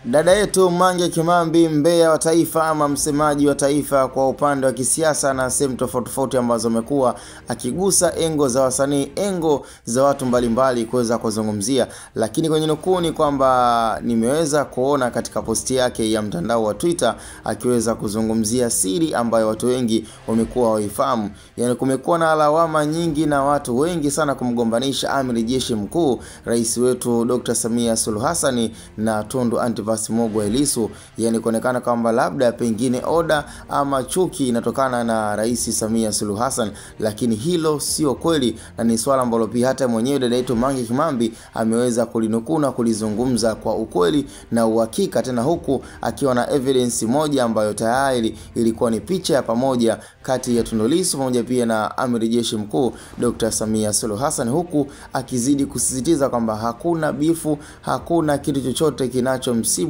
Dada yetu Mange Kimambi, mbea wa taifa ama msemaji wa taifa kwa upande wa kisiasa na sehemu tofauti ambazo amekuwa akigusa engo za wasanii, engo za watu mbalimbali kuweza kuzungumzia. Lakini kwenye nukuu ni kwamba nimeweza kuona katika posti yake ya mtandao wa Twitter akiweza kuzungumzia siri ambayo watu wengi wamekuwa hawaifahamu. Yani kumekuwa na lawama nyingi na watu wengi sana kumgombanisha Amiri Jeshi Mkuu rais wetu Dr. Samia Suluhu Hassan na Tundu Antipas Mogwa Lissu, yani kuonekana kwamba labda pengine oda ama chuki inatokana na rais Samia Suluhu Hassan, lakini hilo sio kweli na ni swala ambalo pia hata mwenyewe dada yetu Mange Kimambi ameweza kulinukuu na kulizungumza kwa ukweli na uhakika, tena huku akiwa na evidence moja ambayo tayari ilikuwa ni picha ya pamoja kati ya Tundu Lissu pamoja pia na Amiri Jeshi Mkuu Dr. Samia Suluhu Hassan, huku akizidi kusisitiza kwamba hakuna bifu, hakuna kitu chochote kinachomsibu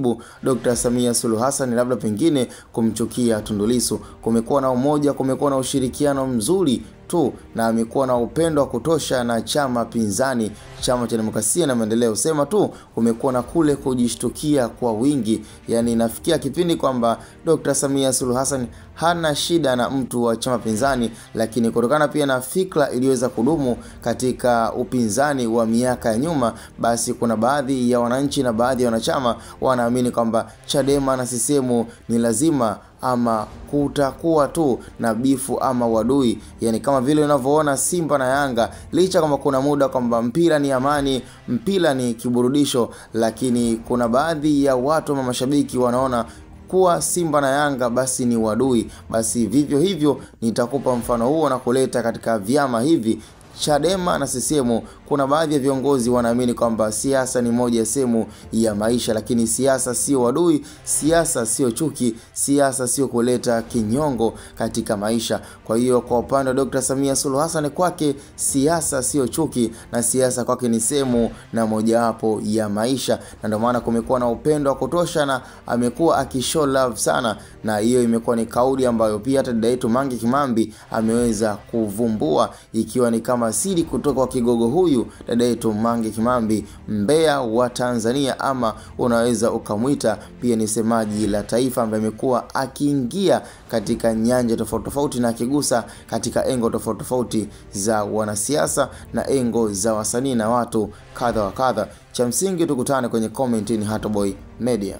Dr. Samia Suluhu Hassan labda pengine kumchukia Tundu Lissu. Kumekuwa na umoja, kumekuwa na ushirikiano mzuri tu na amekuwa na upendo wa kutosha na chama pinzani, Chama cha Demokrasia na Maendeleo. Sema tu kumekuwa na kule kujishtukia kwa wingi, yani nafikia kipindi kwamba Dr. Samia Suluhu Hassan hana shida na mtu wa chama pinzani, lakini kutokana pia na fikra iliweza kudumu katika upinzani wa miaka ya nyuma, basi kuna baadhi ya wananchi na baadhi ya wanachama wanaamini kwamba Chadema na CCM ni lazima ama kutakuwa tu na bifu ama wadui. Yani kama vile unavyoona Simba na Yanga, licha kama kuna muda kwamba mpira ni amani, mpira ni kiburudisho, lakini kuna baadhi ya watu ama mashabiki wanaona kuwa Simba na Yanga basi ni wadui. Basi vivyo hivyo nitakupa mfano huo na kuleta katika vyama hivi Chadema na CCM. Kuna baadhi ya viongozi wanaamini kwamba siasa ni moja ya sehemu ya maisha, lakini siasa sio wadui, siasa sio chuki, siasa sio kuleta kinyongo katika maisha. Kwa hiyo kwa upande wa Dr. Samia Suluhu Hassan, kwake siasa sio chuki na siasa kwake ni sehemu na mojawapo ya maisha, na ndio maana kumekuwa na upendo wa kutosha na amekuwa akishow love sana, na hiyo imekuwa ni kauli ambayo pia hata dada yetu Mange Kimambi ameweza kuvumbua, ikiwa ni kama siri kutoka kwa kigogo huyu dada yetu Mange Kimambi, mbea wa Tanzania, ama unaweza ukamwita pia ni semaji la taifa, ambaye amekuwa akiingia katika nyanja tofauti na akigusa katika engo tofauti za wanasiasa na engo za wasanii na watu kadha wa kadha. Cha msingi tukutane kwenye comment ni Hatoboy Media.